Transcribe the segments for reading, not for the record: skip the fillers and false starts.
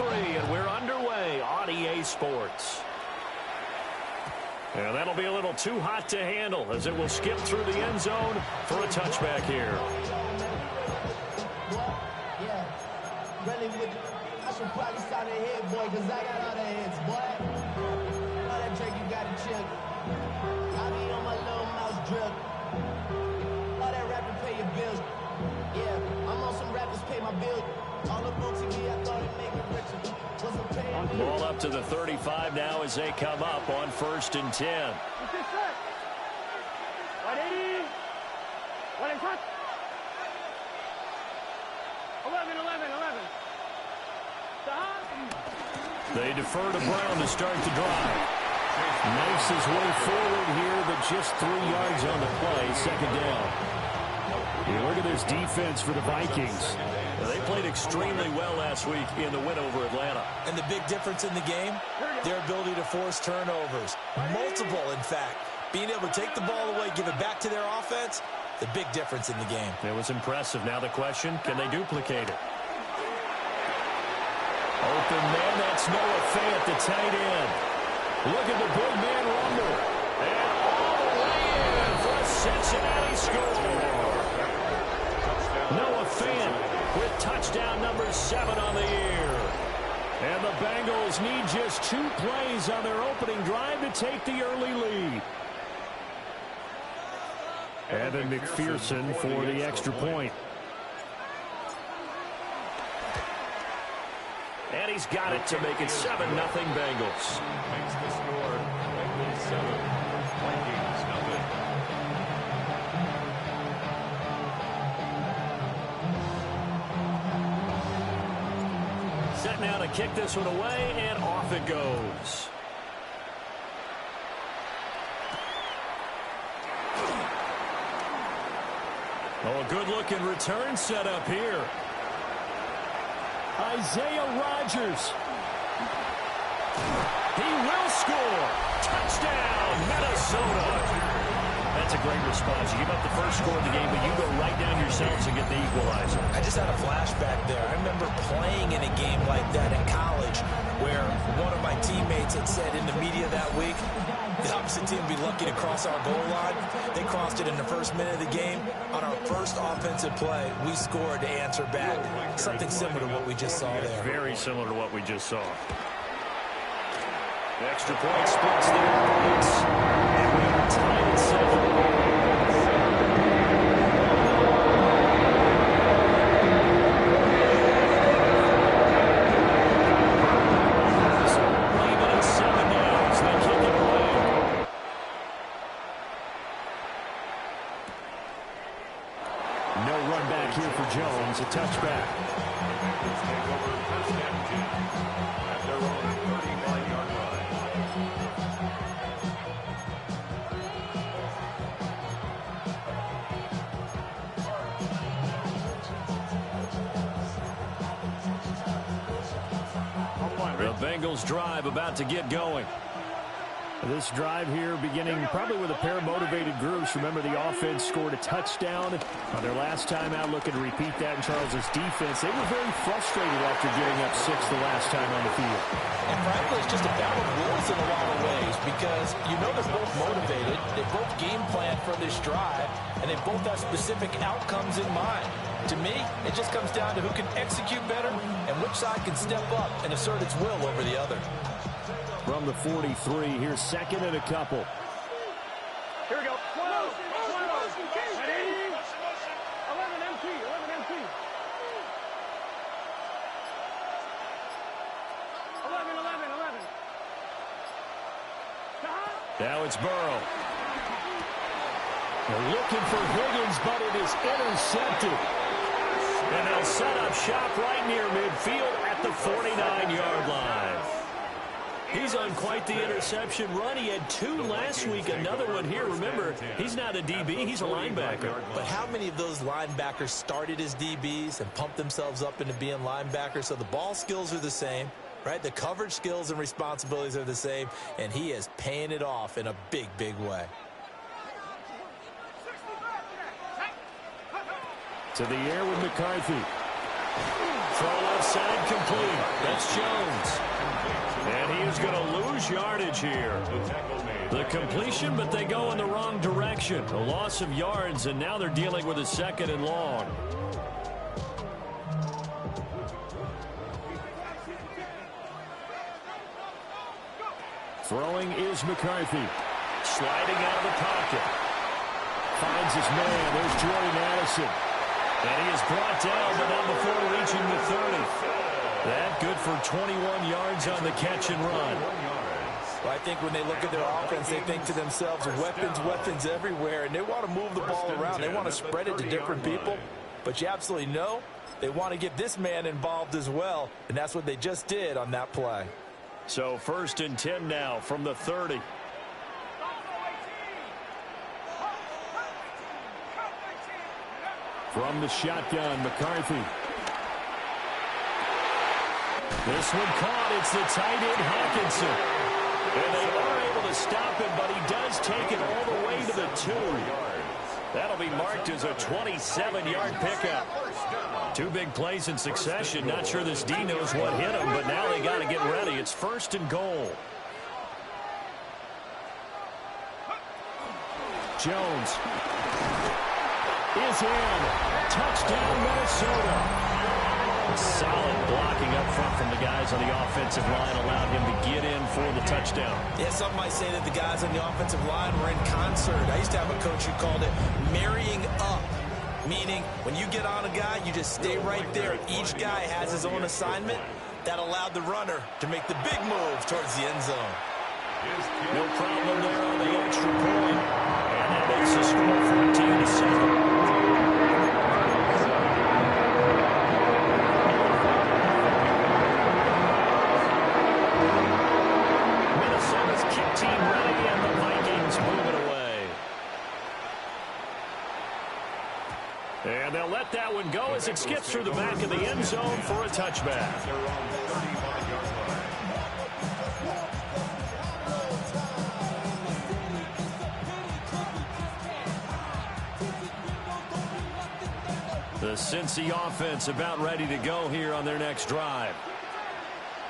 And we're underway on EA Sports. And that'll be a little too hot to handle as it will skip through the end zone for a touchback here. I should probably start a head, boy, because I got all the heads, boy. All that drink you got to chill. I be on my little mouse drip. All that rapping pay your bills. Yeah, I'm on some rappers pay my bills. All up on TV, I thought it'd make me richer. Wasn't paying. Ball up to the 35 now as they come up on 1st and 10. What's this set? 180. What is that? 11. They defer to Brown to start the drive. Makes his way forward here, but just 3 yards on the play, 2nd down. Yeah, look at this defense for the Vikings. They played extremely well last week in the win over Atlanta. And the big difference in the game, their ability to force turnovers. Multiple, in fact. Being able to take the ball away, give it back to their offense, the big difference in the game. It was impressive. Now the question, can they duplicate it? Open man, that's Noah Fant, the tight end. Look at the big man rumble. And all the way in for a Cincinnati score. Noah Fant with touchdown number 7 on the year. And the Bengals need just 2 plays on their opening drive to take the early lead. Evan McPherson for the extra point. And he's got it to make it 7-0 Bengals. Makes the score. Bengals 7. Vikings nothing. Set now to kick this one away, and off it goes. Oh, a good-looking return set up here. Isaiah Rodgers. He will score. Touchdown, Minnesota. That's a great response. You give up the first score of the game, but you go right down yourselves and get the equalizer. I just had a flashback there. I remember playing in a game like that in college where one of my teammates had said in the media that week, the opposite team would be lucky to cross our goal line. They crossed it in the first minute of the game. On our first offensive play, we scored to answer back. Something similar to what we just saw there. Very similar to what we just saw. The extra point splits the points. And we are tied at 7. Jones, a touchback. Let's take over 1st and 10 at their own 35-yard line. The Bengals drive about to get going. This drive here beginning probably with a pair of motivated groups. Remember, the offense scored a touchdown on their last time out. Looking to repeat that in Charles's defense. They were very frustrated after giving up 6 the last time on the field. And frankly, it's just a battle of wills in a lot of ways because you know they're both motivated. They both game plan for this drive, and they both have specific outcomes in mind. To me, it just comes down to who can execute better and which side can step up and assert its will over the other. From the 43, here's 2nd and a couple. Here we go. 12. 11 MT. 11 MT. 11. Now it's Burrow. They're looking for Higgins, but it is intercepted. And they'll set up shop right near midfield at the 49-yard line. He's on quite the interception run. He had 2 last week, another one here. Remember, he's not a DB, he's a linebacker. But how many of those linebackers started as DBs and pumped themselves up into being linebackers? So the ball skills are the same, right? The coverage skills and responsibilities are the same, and he is paying it off in a big, big way. To the air with McCarthy. Throw left side complete. That's Jones. And he is going to lose yardage here. The completion, but they go in the wrong direction. A loss of yards, and now they're dealing with a 2nd and long. Throwing is McCarthy. Sliding out of the pocket. Finds his man. There's Jordan Addison. And he is brought down, but not before reaching the 30. That good for 21 yards on the catch and run. Well, I think when they look at their offense, they think to themselves, weapons everywhere, and they want to move the ball around. They want to spread it to different people, but you absolutely know they want to get this man involved as well, and that's what they just did on that play. So 1st and 10 now from the 30. From the shotgun, McCarthy. This one caught. It's the tight end, Hawkinson. And they are able to stop him, but he does take it all the way to the 2. That'll be marked as a 27-yard pickup. 2 big plays in succession. Not sure this D knows what hit him, but now they got to get ready. It's 1st and goal. Jones is in. Touchdown, Minnesota. Solid blocking up front from the guys on the offensive line allowed him to get in for the touchdown. Yeah, some might say that the guys on the offensive line were in concert. I used to have a coach who called it marrying up, meaning when you get on a guy, you just stay right there. Each guy has his own assignment. That allowed the runner to make the big move towards the end zone. No problem there on the extra point. And that makes the score 14-7. Team ready, and the Vikings move it away. And they'll let that one go as it skips through the back of the end zone for a touchback. The Cincy offense about ready to go here on their next drive.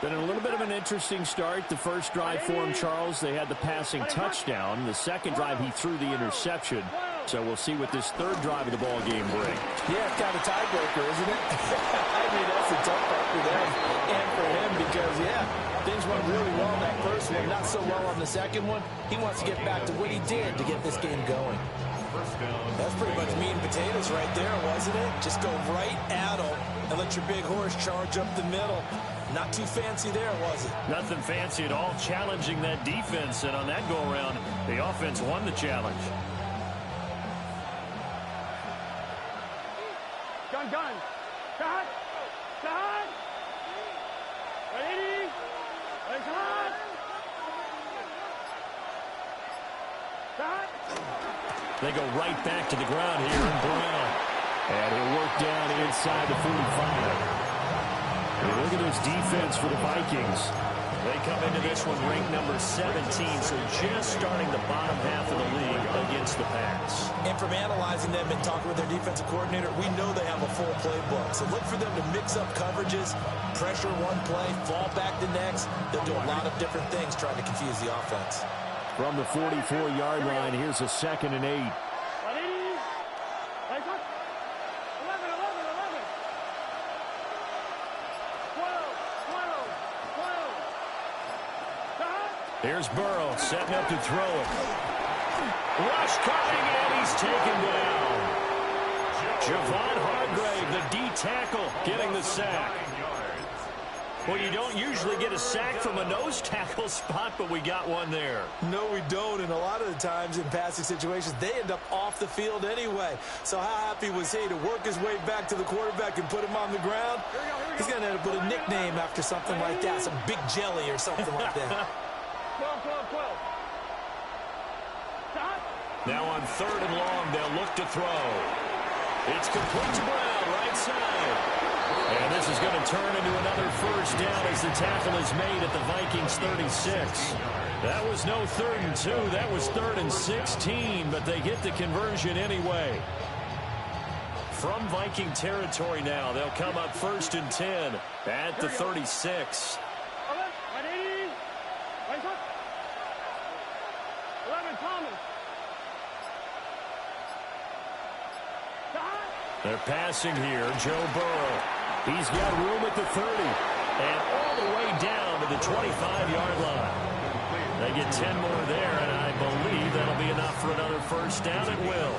Been a little bit of an interesting start. The first drive for him, Charles, they had the passing touchdown. The second drive, he threw the interception. So we'll see what this third drive of the ball game brings. Yeah, it's kind of a tiebreaker, isn't it? I mean, that's a tough part for them and for him because, yeah, things went really well in that first one, not so well on the second one. He wants to get back to what he did to get this game going. That's pretty much meat and potatoes right there, wasn't it? Just go right at him and let your big horse charge up the middle. Not too fancy there, was it? Nothing fancy at all, challenging that defense. And on that go-around, the offense won the challenge. Gun. Shot. Ready. Shot. They go right back to the ground here in Brown. And he'll work down inside the 45. And look at this defense for the Vikings. They come into this one ranked number 17, so just starting the bottom half of the league against the pass. And from analyzing them and talking with their defensive coordinator, we know they have a full playbook. So look for them to mix up coverages, pressure one play, fall back the next. They'll do a lot of different things trying to confuse the offense. From the 44-yard line, here's a 2nd and 8. Here's Burrow setting up to throw it. Rush coming, and he's taken down. Javon Hargrave, the D tackle, getting the sack. Well, you don't usually get a sack from a nose tackle spot, but we got one there. No, we don't, and a lot of the times in passing situations, they end up off the field anyway. So how happy was he to work his way back to the quarterback and put him on the ground? He's going to end up with a nickname after something like that, some Big Jelly or something like that. 12. Now on 3rd and long, they'll look to throw. It's complete to Brown, right side. And this is going to turn into another first down as the tackle is made at the Vikings 36. That was no 3rd and 2. That was 3rd and 16, but they get the conversion anyway. from Viking territory now. They'll come up 1st and 10 at the 36. 11, Thomas. They're passing here. Joe Burrow. He's got room at the 30. And all the way down to the 25-yard line. They get 10 more there, and I believe that'll be enough for another first down at will.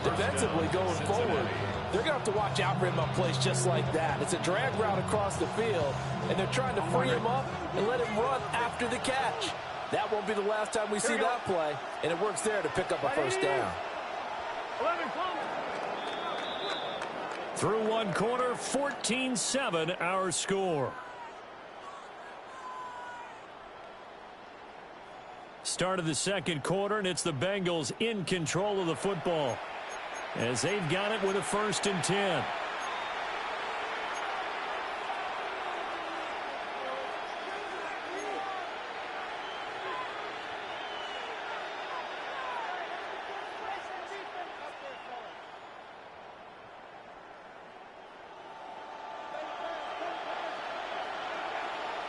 Defensively going forward, they're going to have to watch out for him on plays just like that. It's a drag route across the field, and they're trying to free him up and let him run after the catch. That won't be the last time we see that play, and it works there to pick up a first down. 11, Thomas. Through one quarter, 14-7 our score. Start of the second quarter, and it's the Bengals in control of the football as they've got it with a 1st and 10.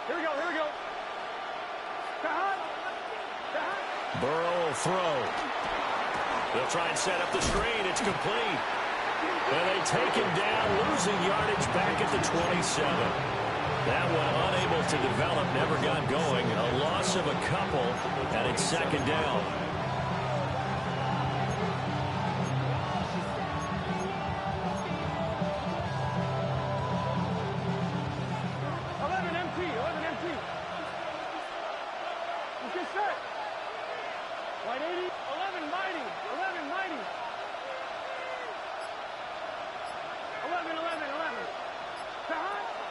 Here we go. Burrow will throw. They'll try and set up the screen. It's complete. And they take him down, losing yardage back at the 27. That one unable to develop, never got going. A loss of a couple, and it's 2nd down.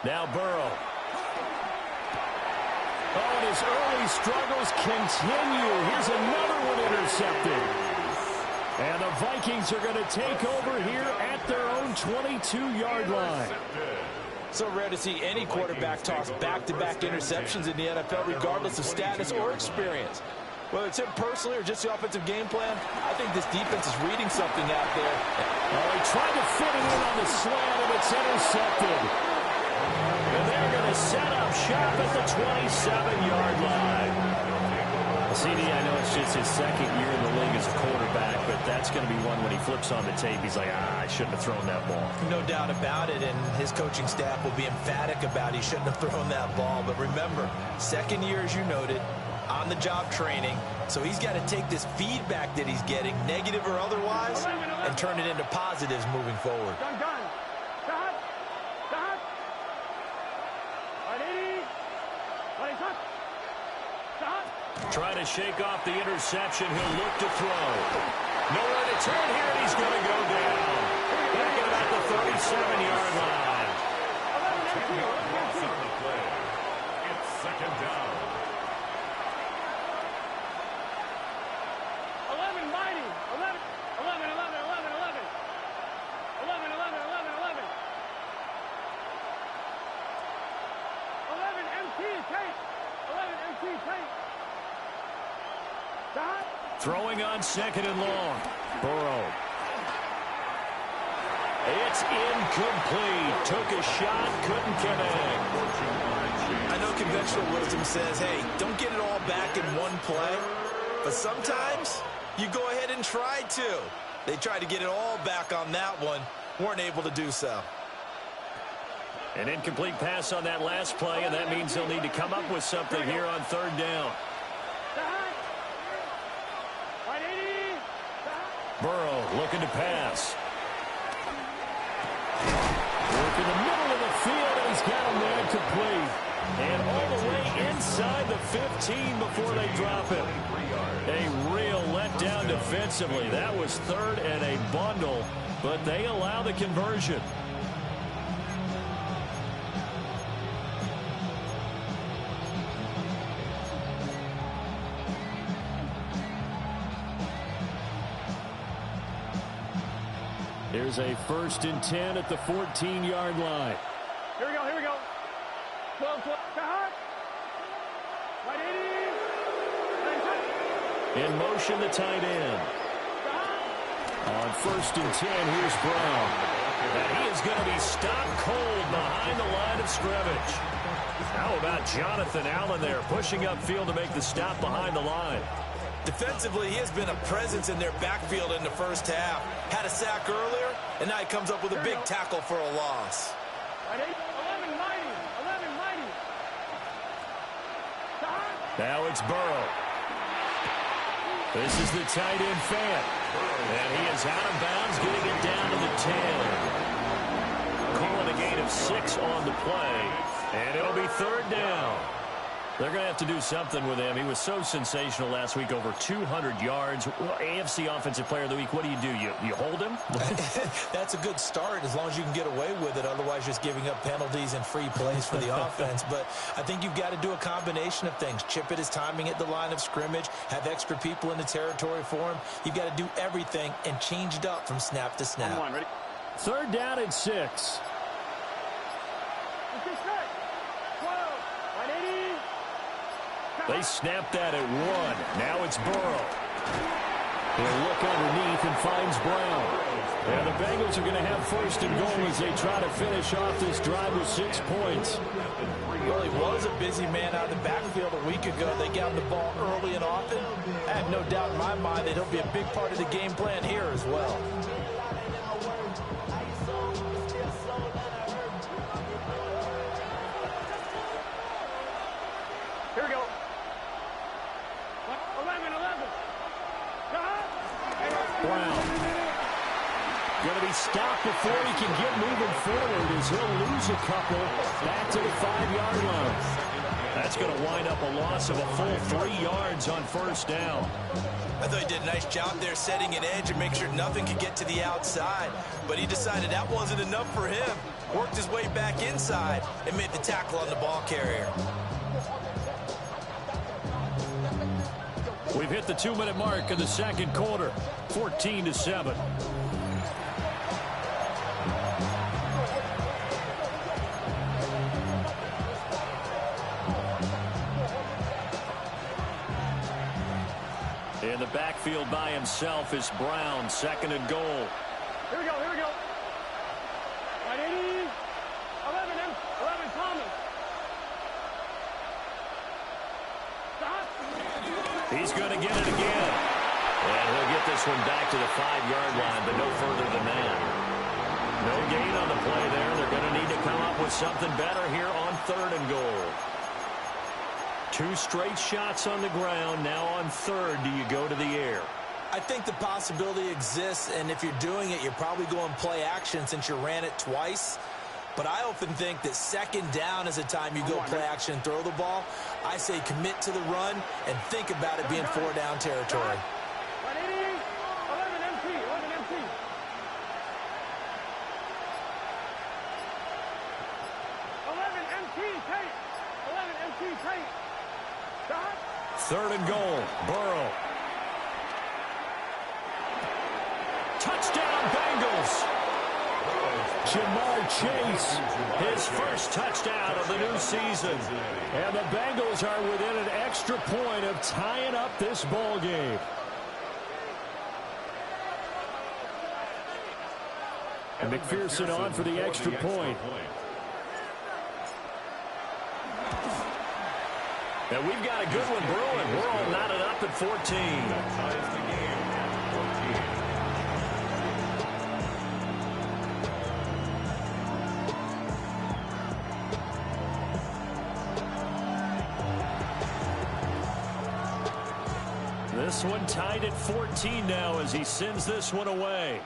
Now Burrow. Oh, and his early struggles continue. Here's another one intercepted. And the Vikings are going to take over here at their own 22-yard line. So rare to see any quarterback toss back-to-back interceptions in the NFL, regardless of status or experience. Whether it's him personally or just the offensive game plan, I think this defense is reading something out there. Oh, he tried to fit it in on the slant, and it's intercepted. And they're going to set up shop at the 27-yard line. CD, I know it's just his 2nd year in the league as a quarterback, but that's going to be one when he flips on the tape. He's like, I shouldn't have thrown that ball. No doubt about it, and his coaching staff will be emphatic about he shouldn't have thrown that ball. But remember, 2nd year, as you noted, on-the-job training. So he's got to take this feedback that he's getting, negative or otherwise, and turn it into positives moving forward. Trying to shake off the interception. He'll look to throw. Nowhere to turn here, and he's going to go down. Back at about the 37-yard line. It's 2nd down. 11, mighty. 11, 11, 11, 11, 11. 11, 11, 11, 11. 11, MT, tape. 11, MT, tape. Throwing on 2nd and long. Burrow. It's incomplete. Took a shot, couldn't connect. I know conventional wisdom says, hey, don't get it all back in one play. But sometimes you go ahead and try to. They tried to get it all back on that one. Weren't able to do so. An incomplete pass on that last play, and that means they'll need to come up with something here on 3rd down. Burrow looking to pass. Work in the middle of the field, and he's got a man complete. And all the way inside the 15 before they drop him. A real letdown defensively. That was 3rd and a bundle, but they allow the conversion. Here's a 1st and 10 at the 14-yard line. Here we go. 12, 12. In motion, the tight end. On 1st and 10, here's Brown. And he is going to be stopped cold behind the line of scrimmage. How about Jonathan Allen there, pushing upfield to make the stop behind the line? Defensively, he has been a presence in their backfield in the first half. Had a sack earlier, and now he comes up with a big tackle for a loss. 11 mighty. Now it's Burrow. This is the tight end Fant. And he is out of bounds, getting it down to the 10. Calling a gain of 6 on the play. And it'll be 3rd down. They're going to have to do something with him. He was so sensational last week, over 200 yards. Well, AFC Offensive Player of the Week, what do? You hold him? That's a good start as long as you can get away with it. Otherwise, just giving up penalties and free plays for the offense. But I think you've got to do a combination of things. Chip at his timing at the line of scrimmage, have extra people in the territory for him. You've got to do everything and change it up from snap to snap. Ready? 3rd down and 6. They snapped that at 1. Now it's Burrow. He'll look underneath and finds Brown. And the Bengals are going to have 1st and goal as they try to finish off this drive with 6 points. Well, he was a busy man out of the backfield a week ago. They got him the ball early and often. I have no doubt in my mind that he'll be a big part of the game plan here as well. Here we go. 11. Brown. Going to be stopped before he can get moving forward as he'll lose a couple back to the 5-yard line. That's going to wind up a loss of a full 3 yards on 1st down. I thought he did a nice job there setting an edge and make sure nothing could get to the outside. But he decided that wasn't enough for him. Worked his way back inside and made the tackle on the ball carrier. We've hit the 2-minute mark in the 2nd quarter. 14-7. In the backfield by himself is Brown. 2nd and goal. Here we go. 180. 11 Thomas. He's going to get it again. And he'll get this one back to the 5-yard line, but no further than that. No gain on the play there. They're going to need to come up with something better here on 3rd and goal. 2 straight shots on the ground. Now on 3rd, do you go to the air? I think the possibility exists, and if you're doing it, you're probably going play action since you ran it twice. But I often think that 2nd down is a time you go play action and throw the ball. I say commit to the run and think about it being 4-down territory. 180. 11 MT. 11 MT. 11 MT tape. 11 MT tape. 3rd and goal. Burrow. Touchdown, Bengals. Jamar Chase, his first touchdown of the new season. And the Bengals are within an extra point of tying up this ball game. And McPherson on for the extra point. And we've got a good one brewing. We're all knotted up at 14. This one tied at 14 now as he sends this one away.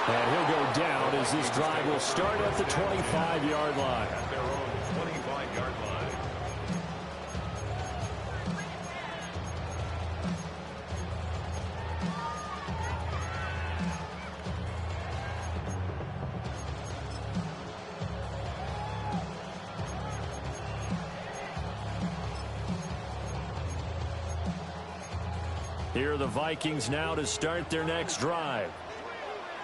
And he'll go down as this drive will start at the 25-yard line. At their own 25-yard line. Here are the Vikings now to start their next drive.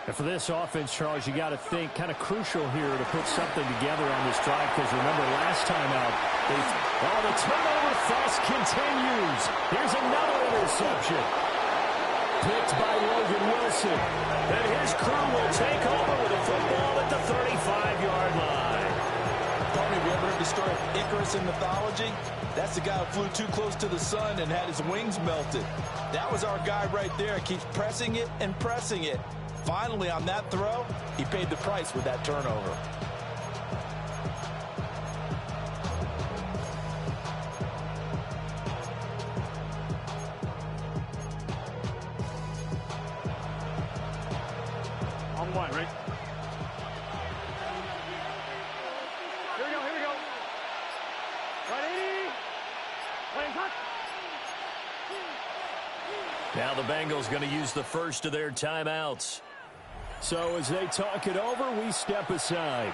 And for this offense, Charles, you got to think kind of crucial here to put something together on this drive, because remember last time out, the turnover slugfest continues. Here's another interception. Picked by Logan Wilson. And his crew will take over with a football at the 35-yard line. Tony, have you ever heard the story of Icarus in mythology? That's the guy who flew too close to the sun and had his wings melted. That was our guy right there. Keeps pressing it and pressing it. Finally, on that throw, he paid the price with that turnover. On one, right? Here we go, here we go. Ready? Playing touch. Now the Bengals going to use the first of their timeouts. So as they talk it over, we step aside.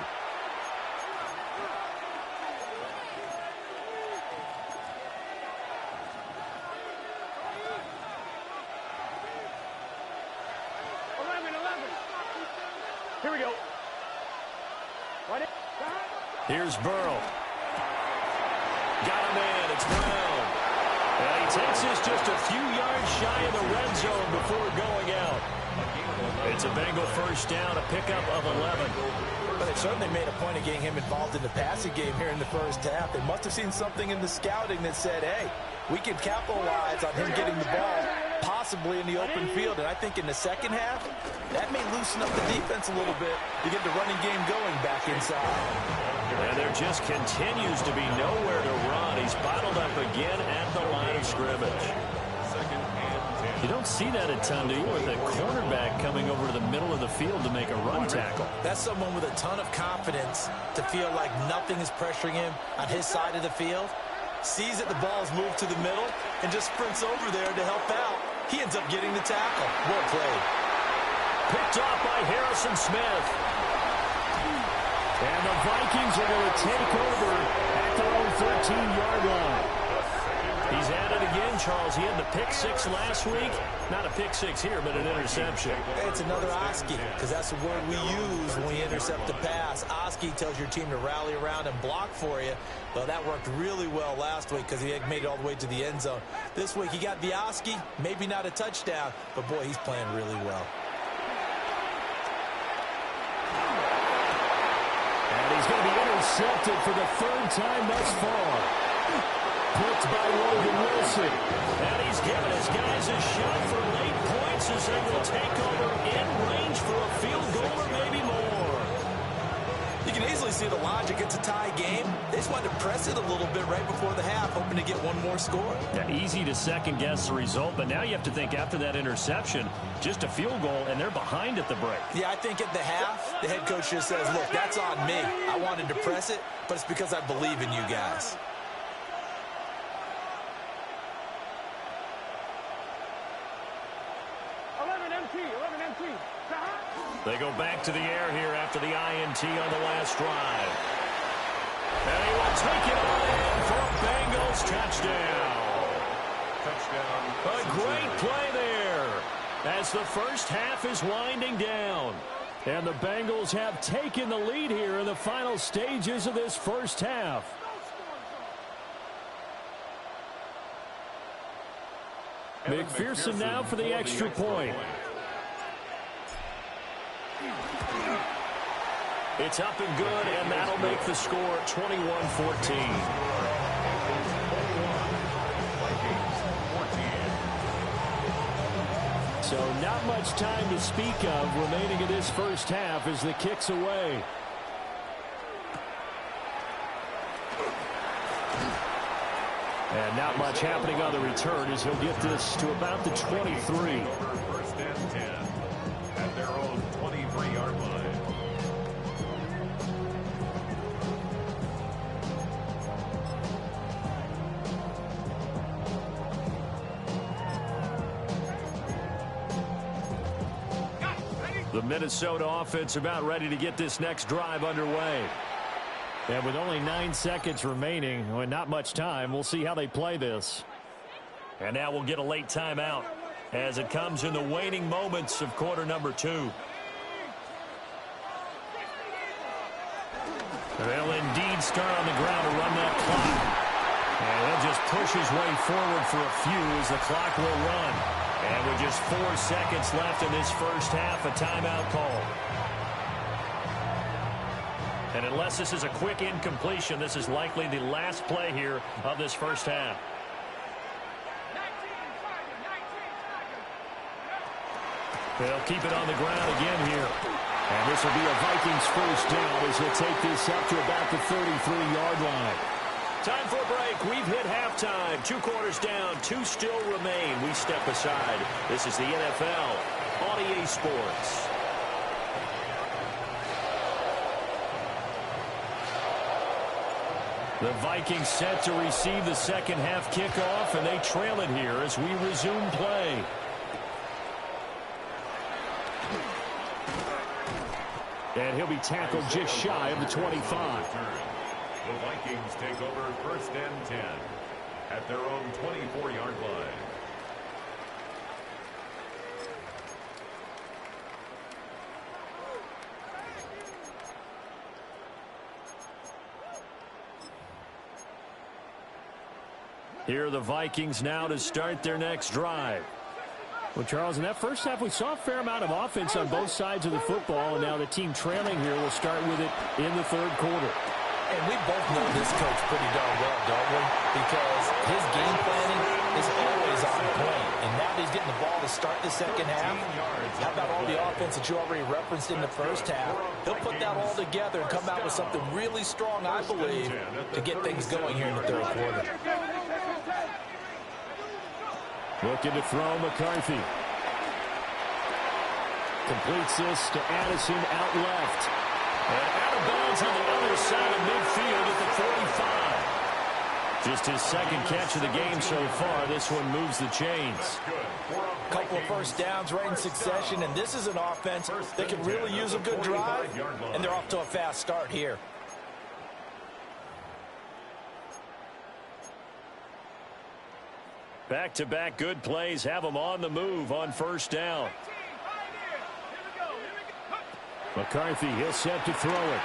Here we go. Ready? Here's Burrow. Got a man. It's Brown. And he takes this just a few yards shy of the red zone before going out. It's a Bengal first down, a pickup of 11. But they certainly made a point of getting him involved in the passing game here in the first half. They must have seen something in the scouting that said, hey, we can capitalize on him getting the ball, possibly in the open field. And I think in the second half, that may loosen up the defense a little bit to get the running game going back inside. And there just continues to be nowhere to run. He's bottled up again at the line of scrimmage. You don't see that a ton, do you, with a cornerback coming over to the middle of the field to make a run tackle? That's someone with a ton of confidence to feel like nothing is pressuring him on his side of the field. Sees that the ball is moved to the middle and just sprints over there to help out. He ends up getting the tackle. Well played. Picked off by Harrison Smith. And the Vikings are going to take over at their own 13-yard line. He's at it again, Charles. He had the pick six last week. Not a pick six here, but an interception. It's another Oski, because that's the word we use when we intercept the pass. Oski tells your team to rally around and block for you. Well, that worked really well last week because he had made it all the way to the end zone. This week he got the Oski, maybe not a touchdown, but boy, he's playing really well. And he's going to be intercepted for the third time thus far. Picked by Logan Wilson. And he's given his guys a shot for late points as they will take over in range for a field goal or maybe more. You can easily see the logic. It's a tie game. They just wanted to press it a little bit right before the half, hoping to get one more score. Yeah, easy to second-guess the result, but now you have to think after that interception, just a field goal, and they're behind at the break. Yeah, I think at the half, the head coach just says, look, that's on me. I wanted to press it, but it's because I believe in you guys. They go back to the air here after the INT on the last drive. And he will take it all in for a Bengals touchdown. A great play there as the first half is winding down. And the Bengals have taken the lead here in the final stages of this first half. McPherson now for the extra point. It's up and good, and that'll make the score 21-14. So not much time to speak of remaining in this first half as the kick's away. And not much happening on the return as he'll get this to about the 23. First and 10 at their own 23-yard line. The Minnesota offense about ready to get this next drive underway. And with only 9 seconds remaining, and not much time, we'll see how they play this. And now we'll get a late timeout as it comes in the waning moments of quarter number 2. They'll indeed start on the ground to run that clock. And he'll just push his way forward for a few as the clock will run. And with just 4 seconds left in this first half, a timeout call. And unless this is a quick incompletion, this is likely the last play here of this first half. They'll keep it on the ground again here. And this will be a Vikings first down as he'll take this up to about the 33-yard line. Time for a break. We've hit halftime. 2 quarters down. 2 still remain. We step aside. This is the NFL on EA Sports. The Vikings set to receive the second half kickoff, and they trail it here as we resume play. And he'll be tackled just shy of the 25. The Vikings take over first and 10 at their own 24-yard line. Here are the Vikings now to start their next drive. Well, Charles, in that first half, we saw a fair amount of offense on both sides of the football, and now the team trailing here will start with it in the third quarter. And we both know this coach pretty darn well, don't we? Because his game planning is always on point. And now that he's getting the ball to start the second half, how about all the offense that you already referenced in the first half? He'll put that all together and come out with something really strong, I believe, to get things going here in the third quarter. Looking to throw McCarthy. Completes this to Addison out left. And out of bounds on the other side of midfield at the 45. Just his second catch of the game so far. This one moves the chains. Couple of first downs right in succession, and this is an offense that can really use a good drive, and they're off to a fast start here. Back-to-back good plays have them on the move on first down. McCarthy, he'll set to throw it.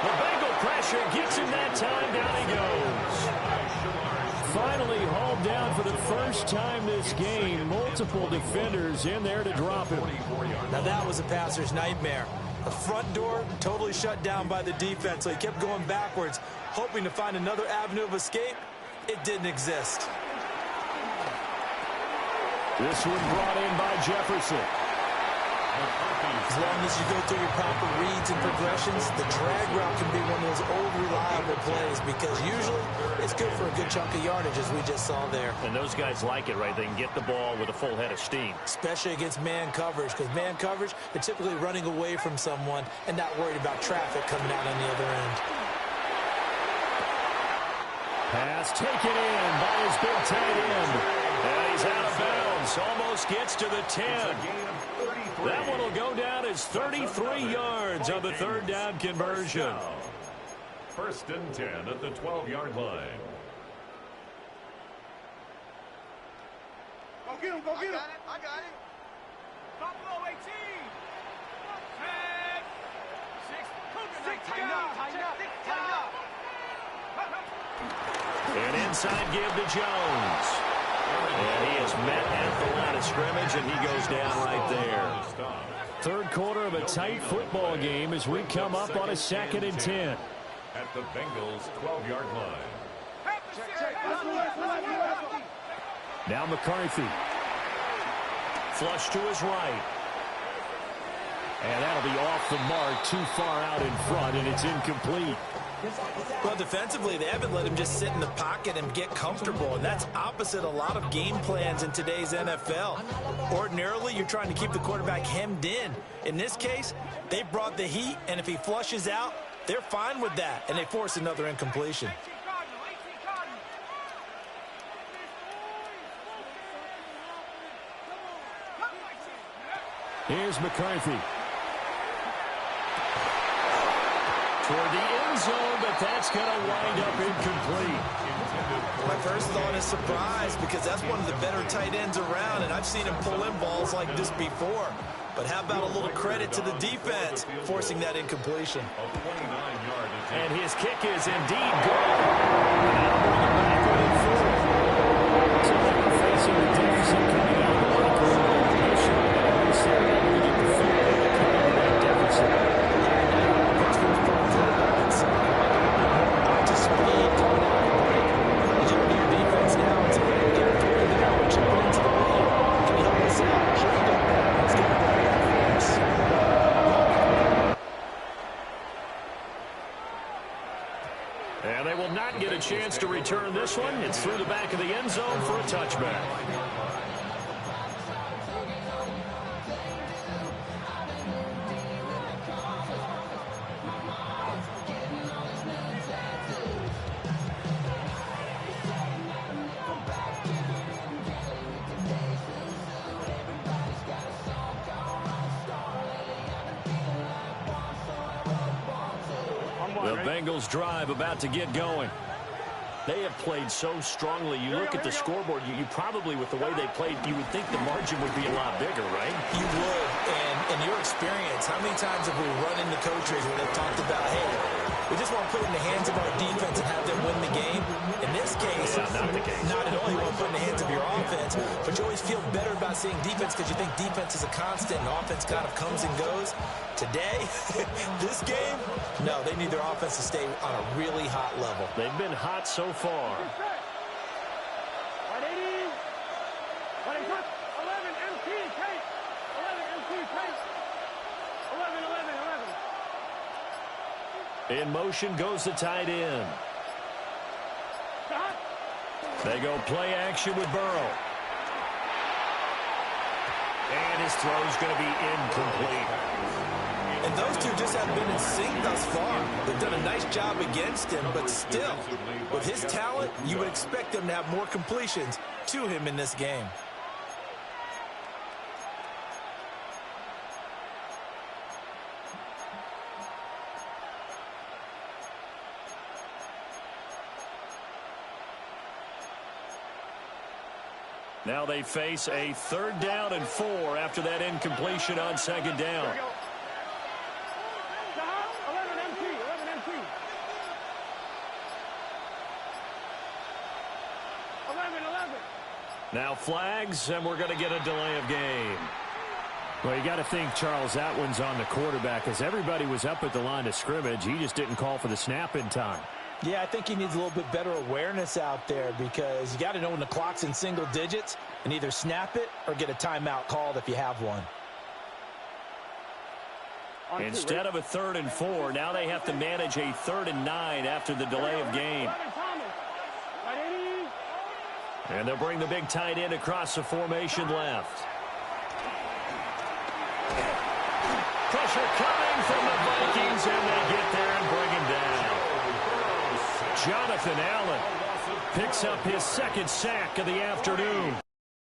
The Bengal pressure gets him that time. Down he goes. Finally hauled down for the first time this game. Multiple defenders in there to drop him. Now that was a passer's nightmare. The front door totally shut down by the defense, so he kept going backwards, hoping to find another avenue of escape. It didn't exist. This one brought in by Jefferson. As long as you go through your proper reads and progressions, the drag route can be one of those old reliable plays because usually it's good for a good chunk of yardage, as we just saw there. And those guys like it, right? They can get the ball with a full head of steam. Especially against man coverage, because man coverage, they're typically running away from someone and not worried about traffic coming out on the other end. Pass taken in by his big tight end. And he's out of bounds. Almost gets to the 10. That one will go down as 33 yards on the third down conversion. First and 10 at the 12-yard line. Go get him, go get him. I got it. Top below 18. 10. 6. Tighten up. An inside give to Jones. And he is met at the line of scrimmage, and he goes down right there. Third quarter of a tight football game as we come up on a 2nd and 10. At the Bengals' 12-yard line. Now McCarthy. Flush to his right. And that'll be off the mark, too far out in front, and it's incomplete. Well, defensively, they haven't let him just sit in the pocket and get comfortable, and that's opposite a lot of game plans in today's NFL. Ordinarily, you're trying to keep the quarterback hemmed in. In this case, they brought the heat, and if he flushes out, they're fine with that, and they force another incompletion. Here's McCarthy. Toward the end zone, but that's going to wind up incomplete. My first thought is surprise because that's one of the better tight ends around, and I've seen him pull in balls like this before. But how about a little credit to the defense forcing that incompletion? A 29-yard And his kick is indeed good. Now bring it back within 4. So they were facing the deficit coming out of the locker room in intermission. At least they're able to get the field goal to cut into that deficit. That's what's brought to the inside. Up to speed, coming out of the break. You look at your defense now and say, hey, get a 3 and out. We're chipping into the lead. Can you help us out? Sure you got that. Let's get the ball back for us. And they will not get a chance to return this one. It's through the back of the end zone for a touchback. The Bengals drive about to get going. They have played so strongly. You look at the scoreboard, you probably, with the way they played, you would think the margin would be a lot bigger, right? You would. And in your experience, how many times have we run into coaches where they've talked about, hey, we just want to put it in the hands of our defense and have them win the game? In this case, not the case. Not at all. You want to put it in the hands of your offense, but you always feel better about seeing defense because you think defense is a constant and offense kind of comes and goes. Today, this game, no, they need their offense to stay on a really hot level. They've been hot so far. 180. 11 MT, Kate. 11 MT, Kate. 11. In motion goes the tight end. They go play action with Burrow. And his throw's going to be incomplete. And those two just have been in sync thus far. They've done a nice job against him, but still, with his talent, you would expect them to have more completions to him in this game. Now they face a 3rd down and 4 after that incompletion on 2nd down. 11 MT. 11 MT. 11. Now flags, and we're going to get a delay of game. Well, you got to think, Charles, that one's on the quarterback, as everybody was up at the line of scrimmage. He just didn't call for the snap in time. Yeah, I think he needs a little bit better awareness out there because you got to know when the clock's in single digits and either snap it or get a timeout called if you have one. Instead of a 3rd and 4, now they have to manage a 3rd and 9 after the delay of game. And they'll bring the big tight end across the formation left. Pressure coming from the Vikings, and they get there and bring him down. Jonathan Allen picks up his 2nd sack of the afternoon.